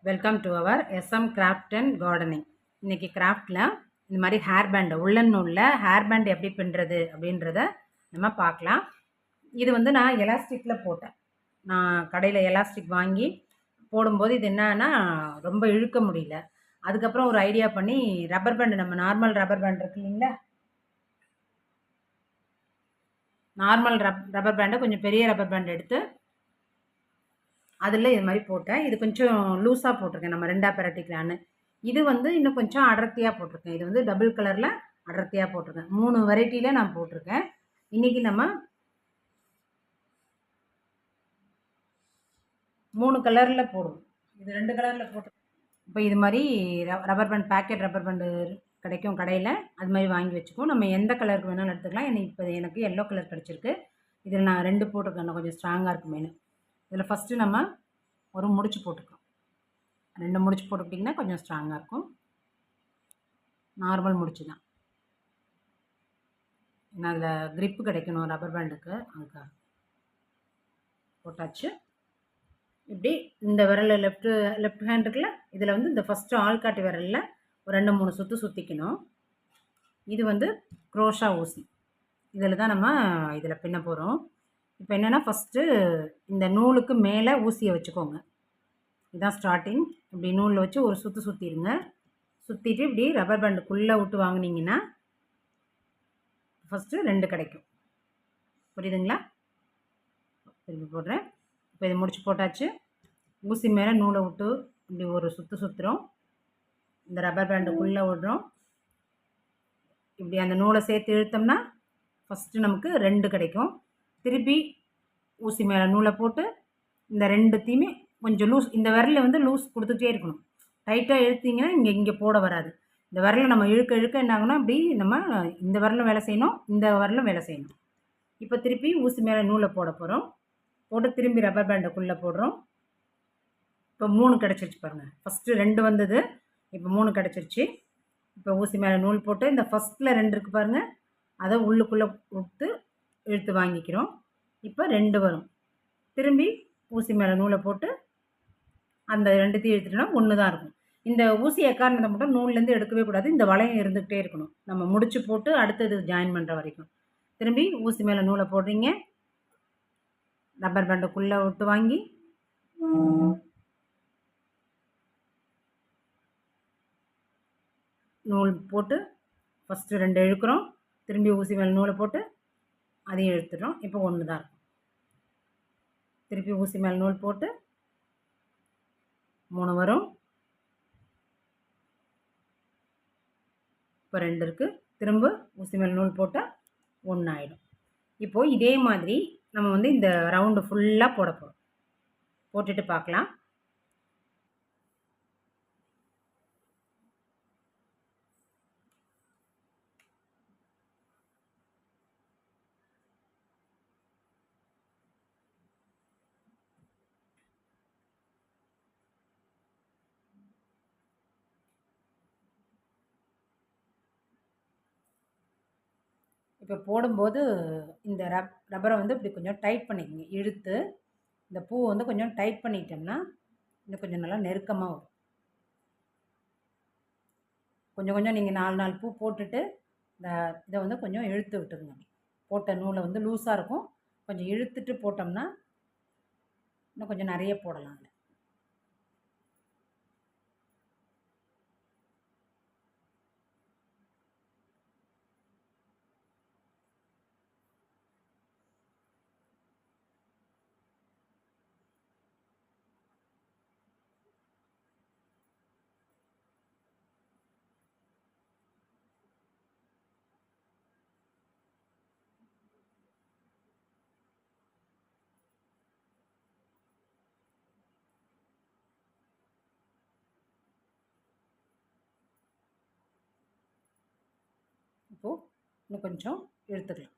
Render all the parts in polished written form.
Welcome to our SM craft and gardening. இன்றைக்கி கிராஃப்டில் இந்த மாதிரி ஹேர் பேண்டு உள்ளன் நூலில் ஹேர் பேண்ட் எப்படி பின்னுறது அப்படின்றத நம்ம பார்க்கலாம். இது வந்து நான் எலாஸ்டிக்கில் போட்டேன். நான் கடையில் எலாஸ்டிக் வாங்கி போடும்போது இது என்னன்னா ரொம்ப இழுக்க முடியல. அதுக்கப்புறம் ஒரு ஐடியா பண்ணி ரப்பர் பேண்டு, நம்ம நார்மல் ரப்பர் பேண்ட் இருக்கு இல்லைங்களா, நார்மல் ரப்பர் பேண்டை கொஞ்சம் பெரிய ரப்பர் பேண்ட் எடுத்து அதில் இது மாதிரி போட்டேன். இது கொஞ்சம் லூஸாக போட்டிருக்கேன், நம்ம ரெண்டாக பிரட்டிக்கலான்னு. இது வந்து இன்னும் கொஞ்சம் அடர்த்தியாக போட்டிருக்கேன். இது வந்து டபுள் கலரில் அடர்த்தியாக போட்டிருக்கேன். 3 வெரைட்டியில் நான் போட்டிருக்கேன். இன்றைக்கி நம்ம 3 கலரில் போடுவோம். இது 2 கலரில் போட்டு இப்போ இது மாதிரி rubber band, packet rubber pant கிடைக்கும் கடையில், அது மாதிரி வாங்கி வச்சுக்குவோம். நம்ம எந்த கலருக்கு வேணாலும் எடுத்துக்கலாம். எனக்கு எல்லோ கலர் கிடச்சிருக்கு. இதில் நான் 2 போட்டிருக்கேன், கொஞ்சம் ஸ்ட்ராங்காக இருக்குமேனு. இதில் ஃபஸ்ட்டு நம்ம ஒரு முடிச்சு போட்டுக்கலாம். 2 முடிச்சு போட்டுக்கிட்டிங்கன்னா கொஞ்சம் ஸ்ட்ராங்காக இருக்கும். நார்மல் முடிச்சு தான், ஏன்னா அதில் க்ரிப்பு கிடைக்கணும் ரப்பர் பேண்டுக்கு, அதுக்காக போட்டாச்சு. இப்படி இந்த விரல் லெஃப்ட் ஹேண்ட் இருக்குல்ல, இதில் வந்து இந்த ஃபஸ்ட்டு ஆள்காட்டி விரலில் ஒரு 2-3 சுற்றிக்கணும். இது வந்து குரோஷா ஊசி, இதில் தான் நம்ம இதில் பின்ன போகிறோம். இப்போ என்னென்னா, ஃபஸ்ட்டு இந்த நூலுக்கு மேலே ஊசியை வச்சுக்கோங்க. இதுதான் ஸ்டார்டிங். இப்படி நூலில் வச்சு ஒரு சுற்றிடுங்க. சுற்றிட்டு இப்படி ரப்பர் பேண்டுக்குள்ளே விட்டு வாங்கினீங்கன்னா ஃபஸ்ட்டு 2 கிடைக்கும். புரியுதுங்களா? திருப்பி போடுறேன். இப்போ இது முடிச்சு போட்டாச்சு. ஊசி மேலே நூலை விட்டு இப்படி ஒரு சுற்றுறோம். இந்த ரப்பர் பேண்டுக்குள்ளே விடுறோம். இப்படி அந்த நூலை சேர்த்து இழுத்தோம்னா ஃபஸ்ட்டு நமக்கு 2 கிடைக்கும். திருப்பி ஊசி மேலே நூலை போட்டு இந்த 2த்தையுமே கொஞ்சம் லூஸ், இந்த விரலில் வந்து லூஸ் கொடுத்துட்டே இருக்கணும். டைட்டாக இழுத்திங்கன்னா இங்கே போட வராது. இந்த விரலை நம்ம இழுக்க என்ன ஆகுனா, இப்படி நம்ம இந்த விரலும் வேலை செய்யணும், இந்த விரலும் வேலை செய்யணும். இப்போ திருப்பி ஊசி மேலே நூலை போட போகிறோம். போட்டு திரும்பி ரப்பர் பேண்டுக்குள்ளே போடுறோம். இப்போ 3 கிடச்சிருச்சு பாருங்கள். ஃபஸ்ட்டு 2 வந்தது, இப்போ 3 கிடச்சிருச்சு. இப்போ ஊசி மேலே நூல் போட்டு இந்த ஃபஸ்ட்டில் 2 இருக்குது பாருங்கள், அதை உள்ளுக்குள்ளே விட்டு இழுத்து வாங்கிக்கிறோம். இப்போ 2 வரும். திரும்பி ஊசி மேலே நூலை போட்டு அந்த 2த்தையும் இழுத்துட்டோம்னா 1 தான் இருக்கும். இந்த ஊசி எக்காரணத்தை மட்டும் நூல்லேருந்து எடுக்கவே கூடாது. இந்த வளையம் இருந்துக்கிட்டே இருக்கணும், நம்ம முடிச்சு போட்டு அடுத்தது ஜாயின் பண்ணுற வரைக்கும். திரும்பி ஊசி மேலே நூலை போடுறீங்க, ரப்பர் பேண்டுக்குள்ளே விட்டு வாங்கி நூல் போட்டு ஃபஸ்ட்டு 2 இழுக்கிறோம். திரும்பி ஊசி மேலே நூலை போட்டு அதையும் இழுத்துடுறோம். இப்போ 1 தான் இருக்கும். திருப்பி ஊசி மேலே நூல் போட்டு 3 வரும். இப்போ 2 இருக்குது. திரும்ப ஊசி மேலே நூல் போட்டால் 1 ஆகிடும். இப்போது இதே மாதிரி நம்ம வந்து இந்த ரவுண்டு ஃபுல்லாக போட போகிறோம். போட்டுட்டு பார்க்கலாம். இப்போ போடும்போது இந்த ரப்பரை வந்து இப்படி கொஞ்சம் டைட் பண்ணிக்கோங்க. இழுத்து இந்த பூ வந்து கொஞ்சம் டைட் பண்ணிட்டோம்னா இன்னும் கொஞ்சம் நல்லா நெருக்கமாக வரும். கொஞ்சம் நீங்கள் 4 பூ போட்டுட்டு இந்த இதை வந்து கொஞ்சம் இழுத்து விட்டுருங்க. போட்ட நூலை வந்து லூஸாக இருக்கும், கொஞ்சம் இழுத்துட்டு போட்டோம்னா இன்னும் கொஞ்சம் நிறைய போடலாம். இப்போது இன்னும் கொஞ்சம் இழுத்துக்கலாம்.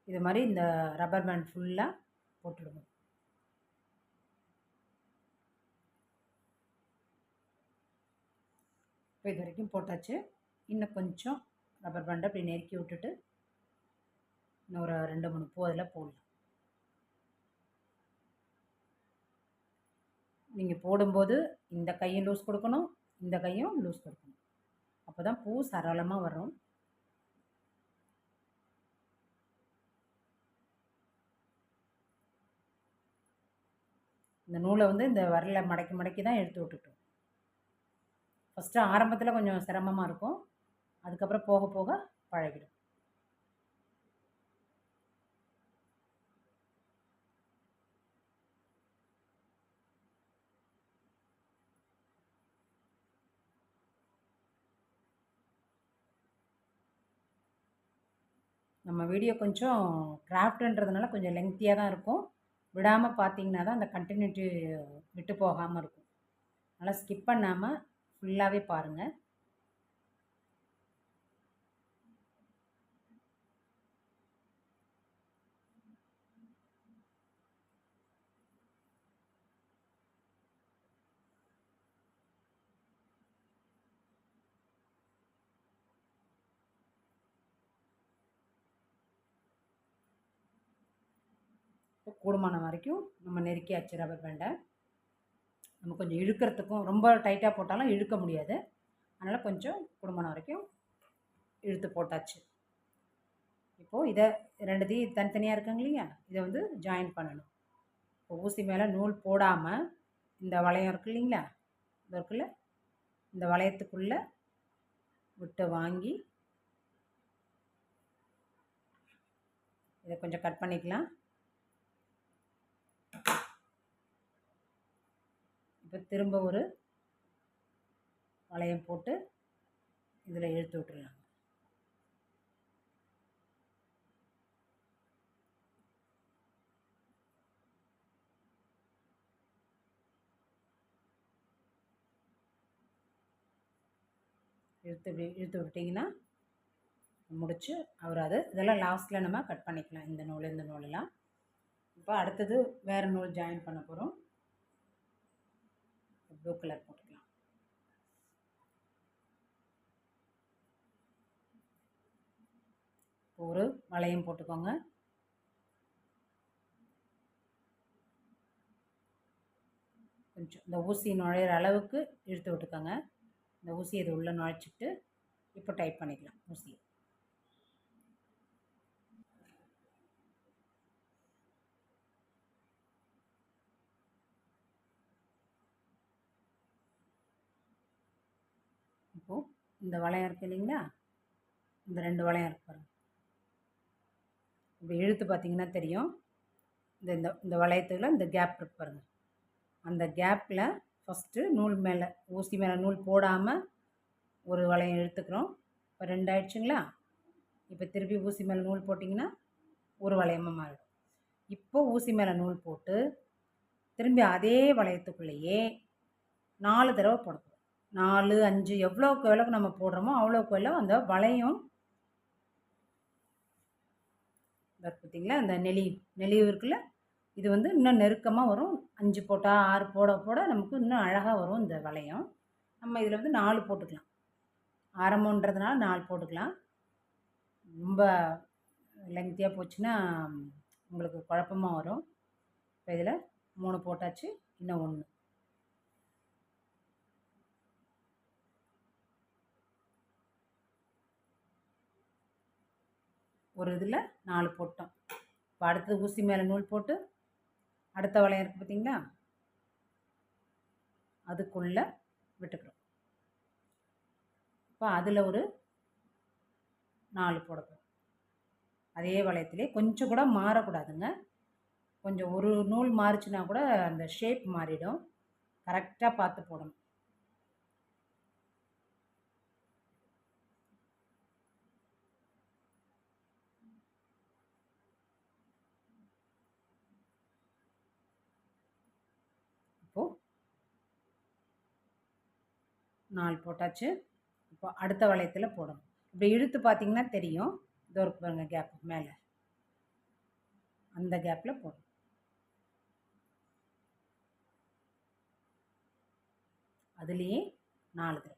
இது மாதிரி இந்த ரப்பர் பேண்ட் ஃபுல்லாக போட்டுடுவோம். இப்போ இது வரைக்கும் போட்டாச்சு. இன்னும் கொஞ்சம் ரப்பர் பேண்டை அப்படி நெருக்கி விட்டுட்டு இன்னும் ஒரு 2-3 பூ அதில் போடலாம். நீங்கள் போடும்போது இந்த கையும் லூஸ் கொடுக்கணும், இந்த கையும் லூஸ் கொடுக்கணும். அப்போ தான் பூ சரளமாக வரும். இந்த நூலை வந்து இந்த விரல மடக்கி மடக்கி தான் எடுத்து விட்டுட்டோம். ஃபஸ்ட்டு ஆரம்பத்தில் கொஞ்சம் சிரமமாக இருக்கும், அதுக்கப்புறம் போக போக பழகிடும். நம்ம வீடியோ கொஞ்சம் கிராஃப்ட்டுன்றதுனால கொஞ்சம் லெங்க்த்தியாக தான் இருக்கும். விடாமல் பார்த்தீங்கன்னா தான் அந்த கண்டினியூட்டி விட்டு போகாமல் இருக்கும். அதனால் ஸ்கிப் பண்ணாமல் ஃபுல்லாகவே பாருங்கள். கூடுமான வரைக்கும் நம்ம நெருக்கியாச்சு ரப்பர் பேண்டை. நம்ம கொஞ்சம் இழுக்கிறதுக்கும் ரொம்ப டைட்டாக போட்டாலும் இழுக்க முடியாது, அதனால் கொஞ்சம் கூடுமான வரைக்கும் இழுத்து போட்டாச்சு. இப்போது இதை ரெண்டுத்தையும் தனித்தனியாக இருக்குங்க இல்லையா, இதை வந்து ஜாயின் பண்ணணும். இப்போ ஊசி மேலே நூல் போடாமல் இந்த வளையம் இருக்கு இல்லைங்களா, இது இருக்குல்ல, இந்த வளையத்துக்குள்ளே விட்டு வாங்கி இதை கொஞ்சம் கட் பண்ணிக்கலாம். இப்போ திரும்ப ஒரு வளையம் போட்டு இதில் இழுத்து விட்டுடலாம். இழுத்து விட்டிங்கன்னா முடிச்சு அவராது. இதெல்லாம் லாஸ்ட்டில் நம்ம கட் பண்ணிக்கலாம், இந்த நூல் இந்த நூலெல்லாம். இப்போ அடுத்தது வேறு நூல் ஜாயின் பண்ண போகிறோம். ப்ளூ கலர் போட்டுக்கலாம். ஒரு வளையம் போட்டுக்கோங்க. கொஞ்சம் இந்த ஊசி நுழையிற அளவுக்கு இழுத்து விட்டுக்கோங்க. இந்த ஊசி இது உள்ளே நுழைச்சிட்டு இப்போ டைட் பண்ணிக்கலாம் ஊசி. இப்போது இந்த வளையம் இருக்குது இல்லைங்களா, இந்த 2 வளையம் இருக்கு பாருங்கள். இப்படி இழுத்து பார்த்தீங்கன்னா தெரியும், இந்த இந்த இந்த வளையத்தில் இந்த கேப் இருக்கு பாருங்கள். அந்த கேப்பில் ஃபஸ்ட்டு நூல் மேலே ஊசி மேலே நூல் போடாமல் ஒரு வளையம் இழுத்துக்கிறோம். இப்போ 2 ஆயிடுச்சுங்களா. இப்போ திருப்பி ஊசி மேலே நூல் போட்டிங்கன்னா ஒரு வளையமாக மாறிடும். இப்போ ஊசி மேலே நூல் போட்டு திரும்பி அதே வளையத்துக்குள்ளேயே 4 தடவை போடணும். 4, 5 எவ்வளோக்கு நம்ம போடுறோமோ அவ்வளோக்கு அந்த வளையம் பார்த்தீங்களா, அந்த நெளிவு இருக்குல்ல, இது வந்து இன்னும் நெருக்கமாக வரும். 5 போட்டால் 6 போட போட நமக்கு இன்னும் அழகாக வரும் இந்த வளையம். நம்ம இதில் வந்து 4 போட்டுக்கலாம். ஆரம்பன்றதுனால 4 போட்டுக்கலாம். ரொம்ப லெங்க்த்தியாக போச்சுன்னா உங்களுக்கு குழப்பமாக வரும். இப்போ இதில் 3 போட்டாச்சு, இன்னும் 1. ஒரு இதில் 4 போட்டோம். இப்போ அடுத்தது ஊசி மேலே நூல் போட்டு அடுத்த வளையம் இருக்குது பார்த்தீங்களா, அதுக்குள்ளே விட்டுக்கிறோம். இப்போ அதில் ஒரு 4 போட போகிறோம். அதே வளையத்திலே கொஞ்சம் கூட மாறக்கூடாதுங்க. கொஞ்சம் ஒரு நூல் மாறிச்சுன்னா கூட அந்த ஷேப் மாறிடும். கரெக்டாக பார்த்து போடணும். இப்போது 4 போட்டாச்சு. இப்போ அடுத்த வளையத்தில் போடணும். இப்படி இழுத்து பார்த்தீங்கன்னா தெரியும், இதோ இருக்கு பாருங்க கேப் மேலே, அந்த கேப்பில் போடணும். அதுலேயே 4 தடவை.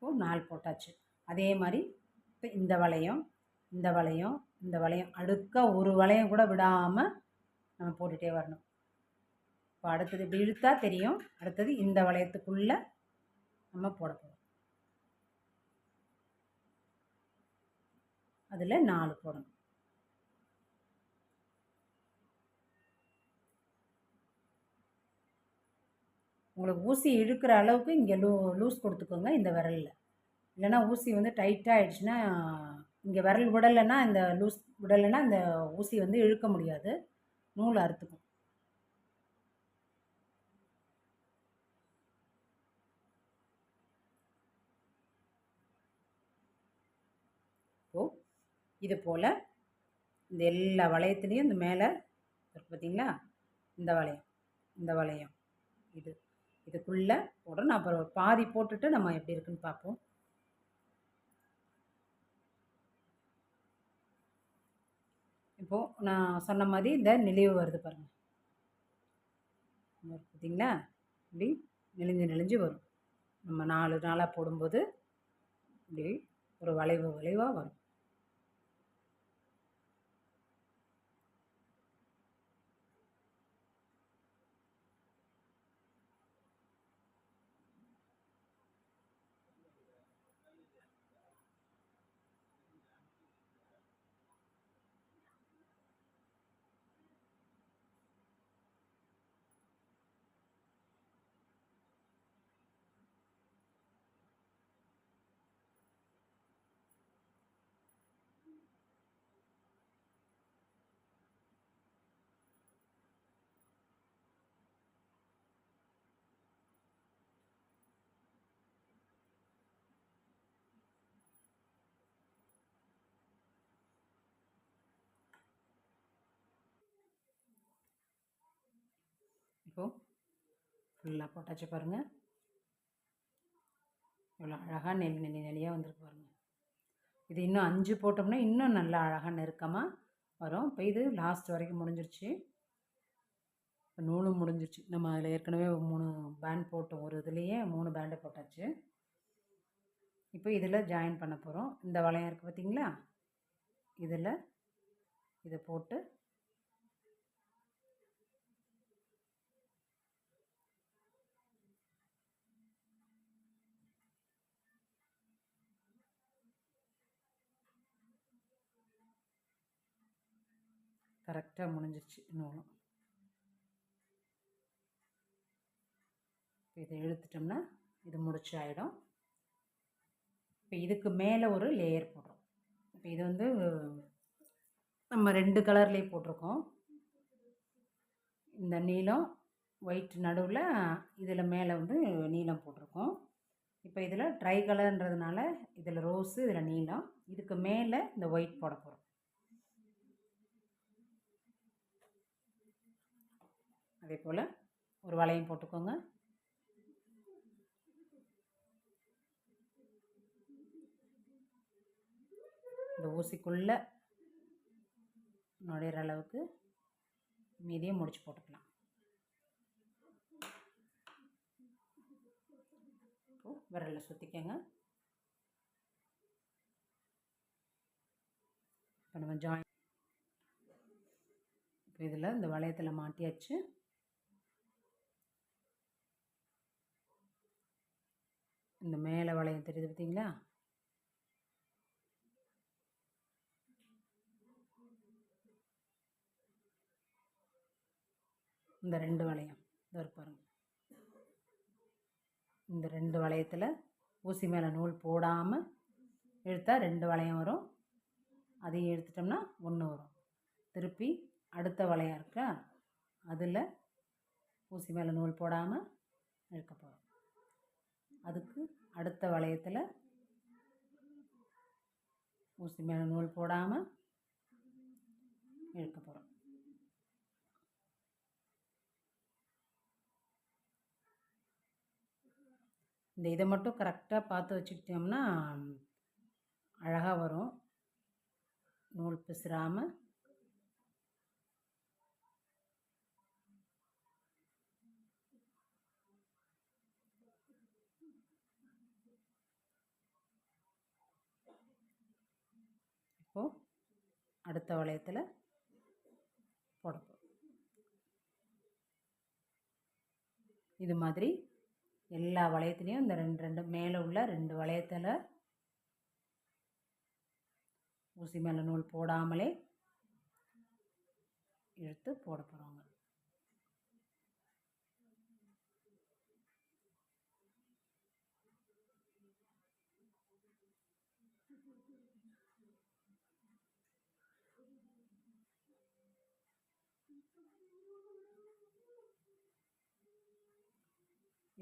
இப்போது 4 போட்டாச்சு. அதே மாதிரி இப்போ இந்த வளையம், இந்த வளையம், இந்த வளையம் அடுக்காக ஒரு வளையம் கூட விடாமல் நம்ம போட்டுகிட்டே வரணும். இப்போ அடுத்தது இப்படி இழுத்தா தெரியும். அடுத்தது இந்த வளையத்துக்குள்ளே நம்ம போட போகிறோம். அதில் 4 போடணும். உங்களுக்கு ஊசி இழுக்கிற அளவுக்கு இங்கே லூஸ் கொடுத்துக்கோங்க இந்த விரலில். இல்லைன்னா ஊசி வந்து டைட்டாக ஆகிடுச்சுன்னா இங்கே விரல் விடலைன்னா இந்த லூஸ் விடலைன்னா இந்த ஊசி வந்து இழுக்க முடியாது, நூல் அறுத்துக்கும். இப்போது இது போல் இந்த எல்லா வளையத்துலேயும் இந்த மேலே பார்த்தீங்களா, இந்த வளையம், இந்த வளையம், இதுக்குள்ளே போடணும். அப்புறம் பாதி போட்டுட்டு நம்ம எப்படி இருக்குன்னு பார்ப்போம். இப்போது நான் சொன்ன மாதிரி இந்த நெளிவு வருது பாருங்கள், பார்த்தீங்களா, இப்படி நெளிஞ்சு நெளிஞ்சு வரும். நம்ம 4 நாளாக போடும்போது இப்படி ஒரு வளைவாக வரும். இப்போது ஃபுல்லாக போட்டாச்சு பாருங்கள், இவ்வளோ அழகாக நெளியாக வந்துருக்கு பாருங்கள். இது இன்னும் 5 போட்டோம்னா இன்னும் நல்லா அழகாக நெருக்கமாக வரும். இப்போ இது லாஸ்ட் வரைக்கும் முடிஞ்சிருச்சு. இப்போ நூலும் முடிஞ்சிருச்சு. நம்ம அதில் ஏற்கனவே 3 பேண்ட் போட்டோம், ஒரு இதுலேயே 3 பேண்டை போட்டாச்சு. இப்போ இதில் ஜாயின் பண்ண போகிறோம். இந்த வளையம் இருக்குது பார்த்திங்களா, இதில் இதை போட்டு கரெக்டாக முடிஞ்சிருச்சு நூலும். இதை இழுத்துட்டோம்னா இது முடிச்சு ஆகிடும். இப்போ இதுக்கு மேலே ஒரு லேயர் போடுறோம். இப்போ இது வந்து நம்ம 2 கலர்லேயே போட்டிருக்கோம். இந்த நீலம் ஒயிட் நடுவில், இதில் மேலே வந்து நீலம் போட்டிருக்கோம். இப்போ இதில் ட்ரை கலர்ன்றதுனால இதில் ரோஸு, இதில் நீலம், இதுக்கு மேலே இந்த ஒயிட் போட போகிறோம். அதே போல் ஒரு வளையம் போட்டுக்கோங்க. இந்த ஊசிக்குள்ளே நுழையிற அளவுக்கு மீதியை முடிச்சு போட்டுக்கலாம். விரலில் சுற்றிக்கங்க. இப்போ நம்ம ஜாயின், இப்போ இதில் இந்த வளையத்தில் மாட்டியாச்சு. இந்த மேலே வளையம் தெரியுது பார்த்தீங்களா, இந்த 2 வளையம் இதோ பாருங்க. இந்த 2 வளையத்தில் ஊசி மேலே நூல் போடாமல் இழுத்தா 2 வளையம் வரும். அதையும் எடுத்துட்டோம்னா 1 வரும். திருப்பி அடுத்த வளையம் இருக்கா, அதில் ஊசி மேலே நூல் போடாமல் இழுக்க போகிறோம். அதுக்கு அடுத்த வளையத்தில் ஊசி மேலே நூல் போடாமல் இழுக்க போகிறோம். இந்த இதை மட்டும் கரெக்டாக பார்த்து வச்சுக்கிட்டோம்னா அழகாக வரும், நூல் பிசுறாமல். இப்போது அடுத்த வளையத்தில் போட போகிறோம். இது மாதிரி எல்லா வளையத்துலேயும் இந்த ரெண்டு மேலே உள்ள 2 வளையத்தில் ஊசி மேலே நூல் போடாமலே இழுத்து போட போகிறோங்க.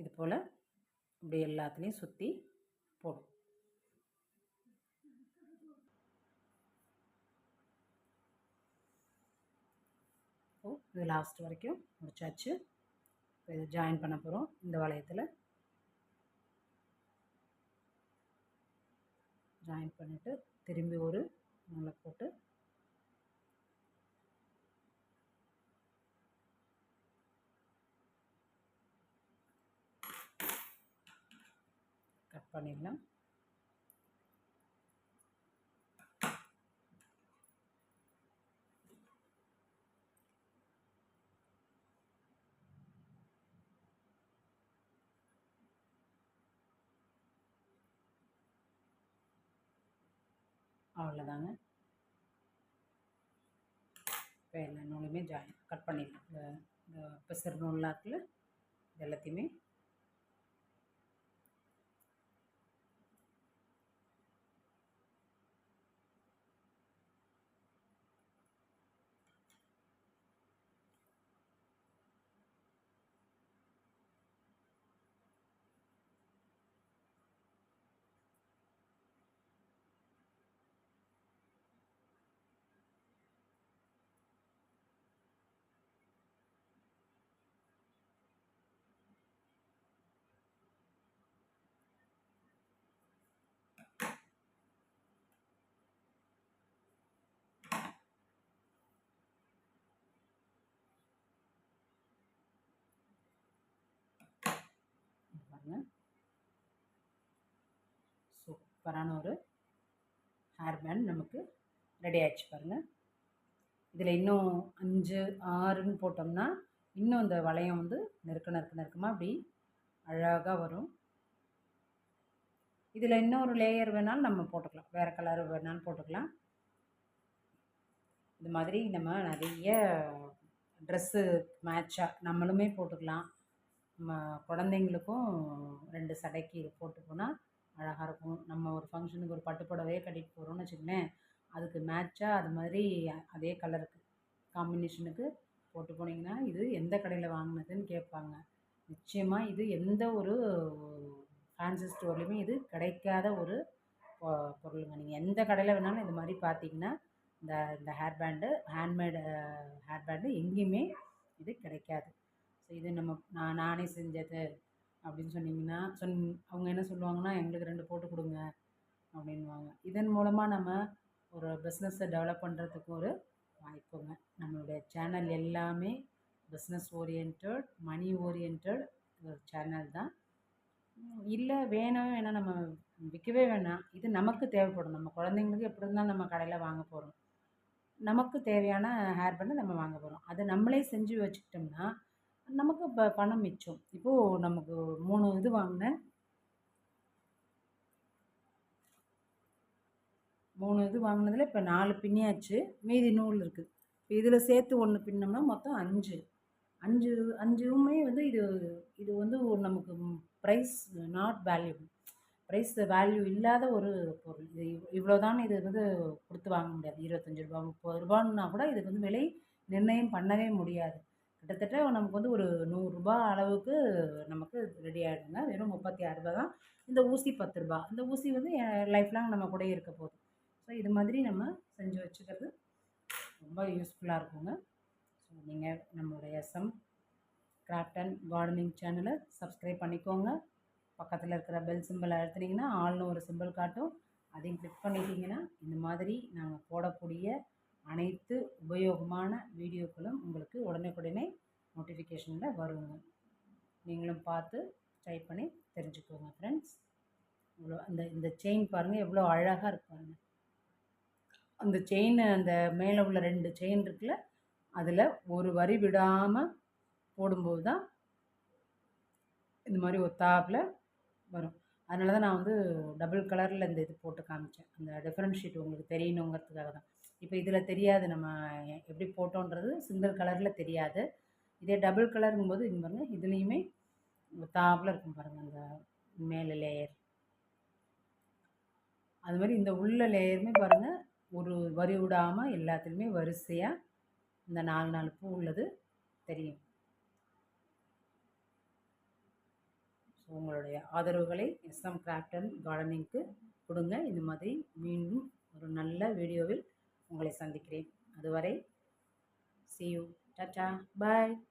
இது போல் இப்படி எல்லாத்துலேயும் சுற்றி போடும். இது லாஸ்ட் வரைக்கும் முடிச்சாச்சு. இப்போ இது ஜாயின் பண்ண போகிறோம். இந்த வளையத்தில் ஜாயின் பண்ணிவிட்டு திரும்பி ஒரு நூலை போட்டு கட் பண்ணிடலாம். அவ்வளோதாங்க. இப்போ எல்லா நூலுமே கட் பண்ணிடலாம். இந்த பிசர் நூல்லாம் இருக்குல்ல, இது எல்லாத்தையுமே பாருங்கள். சூப்பரான ஒரு ஹேர் பேண்ட் நமக்கு ரெடி ஆகிடுச்சு பாருங்கள். இதில் இன்னும் 5, 6ன்னு போட்டோம்னா இன்னும் இந்த வளையம் வந்து நெருக்கமாக அப்படி அழகாக வரும். இதில் இன்னொரு லேயர் வேணாலும் நம்ம போட்டுக்கலாம், வேறு கலர் வேணாலும் போட்டுக்கலாம். இது மாதிரி நம்ம நிறைய ட்ரெஸ்ஸு மேட்சாக நம்மளுமே போட்டுக்கலாம். நம்ம குழந்தைங்களுக்கும் 2 சடைக்கு இது போட்டு போனால் அழகாக இருக்கும். நம்ம ஒரு ஃபங்க்ஷனுக்கு ஒரு பட்டு புடவையே கட்டிட்டு போகிறோம்னு வச்சுக்கோங்களேன், அதுக்கு மேட்சாக அது மாதிரி அதே கலருக்கு காம்பினேஷனுக்கு போட்டு போனீங்கன்னா இது எந்த கடையில் வாங்கினதுன்னு கேட்பாங்க. நிச்சயமாக இது எந்த ஒரு ஃபேன்சி ஸ்டோர்லேயுமே இது கிடைக்காத ஒரு பொருளுங்க. நீங்கள் எந்த கடையில் வேணாலும் இது மாதிரி பார்த்தீங்கன்னா இந்த hair band handmade hair band எங்கேயுமே இது கிடைக்காது. ஸோ இது நானே செஞ்சது அப்படின்னு சொன்னிங்கன்னா அவங்க என்ன சொல்லுவாங்கன்னா, எங்களுக்கு 2 போட்டு கொடுங்க அப்படின்வாங்க. இதன் மூலமாக நம்ம ஒரு பிஸ்னஸை டெவலப் பண்ணுறதுக்கு ஒரு வாய்ப்புங்க. நம்மளுடைய சேனல் எல்லாமே பிஸ்னஸ் ஓரியன்ட், மணி ஓரியன்ட் ஒரு சேனல் தான். இல்லை வேணாம் நம்ம விற்கவே வேணாம், இது நமக்கு தேவைப்படும். நம்ம குழந்தைங்களுக்கு எப்படி இருந்தாலும் நம்ம கடையில் வாங்க போகிறோம், நமக்கு தேவையான ஹேர் பேண்டை நம்ம வாங்க போகிறோம். அதை நம்மளே செஞ்சு வச்சுக்கிட்டோம்னா நமக்கு பணம் மிச்சம். இப்போது நமக்கு 3 இது வாங்கினேன், 3 இது வாங்கினதில் இப்போ 4 பின்னியாச்சு, மீதி நூல் இருக்குது. இப்போ இதில் சேர்த்து 1 பின்னோம்னா மொத்தம் 5மே வந்து இது வந்து நமக்கு price not valuable, price value இல்லாத ஒரு பொருள். இது இவ்வளோதான் இது வந்து கொடுத்து வாங்க முடியாது. 25 ரூபா 30 ரூபான்னா கூட இதுக்கு வந்து விலை நிர்ணயம் பண்ணவே முடியாது. கிட்டத்தட்ட நமக்கு வந்து ஒரு 100 ரூபா அளவுக்கு நமக்கு ரெடி ஆகிடுங்க. வெறும் 36 ரூபா தான். இந்த ஊசி 10 ரூபா. இந்த ஊசி வந்து லைஃப் லாங் நம்ம கூட இருக்க போகுது. ஸோ இது மாதிரி நம்ம செஞ்சு வச்சுக்கிறது ரொம்ப யூஸ்ஃபுல்லாக இருக்குங்க. ஸோ நீங்கள் நம்மளுடைய SM கிராஃப்ட் அண்ட் கார்டனிங் சேனலை சப்ஸ்கிரைப் பண்ணிக்கோங்க. பக்கத்தில் இருக்கிற பெல் சிம்பிள் அழுத்தினீங்கன்னா ஆல்னு ஒரு சிம்பிள் காட்டும், அதையும் கிளிக் பண்ணிட்டீங்கன்னா இந்த மாதிரி நாங்கள் போடக்கூடிய அனைத்து உபயோகமான வீடியோக்களும் உங்களுக்கு உடனுக்குடனே நோட்டிஃபிகேஷனில் வருங்க. நீங்களும் பார்த்து ட்ரை பண்ணி தெரிஞ்சுக்கோங்க ஃப்ரெண்ட்ஸ். இவ்வளோ இந்த செயின் பாருங்கள் எவ்வளோ அழகாக இருப்பாங்க. அந்த செயின் அந்த மேலே உள்ள 2 செயின் இருக்குல்ல, அதில் ஒரு வரி விடாமல் போடும்போது தான் இந்த மாதிரி ஒத்தாப்புல வரும். அதனால தான் நான் வந்து டபுள் கலரில் இந்த இது போட்டு காமிச்சேன். அந்த டிஃபரன்ஷியேட் உங்களுக்கு தெரியணுங்கிறதுக்காக தான். இப்போ இதில் தெரியாது நம்ம எப்படி போட்டோன்றது சிங்கிள் கலரில் தெரியாது. இதே டபுள் கலருங்கும்போது இங்கே பாருங்கள் இதுலேயுமே ஒத்தாப்புல இருக்கும் பாருங்கள் அந்த மேலே லேயர். அது மாதிரி இந்த உள்ள லேயருமே பாருங்கள் ஒரு வரி விடாமல் எல்லாத்துலேயுமே வரிசையாக இந்த 4 பூ உள்ளது தெரியும். ஸோ உங்களுடைய ஆதரவுகளை எஸ்எம் கிராஃப்ட் அண்ட் கார்டனிங்க்கு கொடுங்க. இந்த மாதிரி மீண்டும் ஒரு நல்ல வீடியோவில் உங்களை சந்திக்கிறேன். அதுவரை see you. Tata. Bye.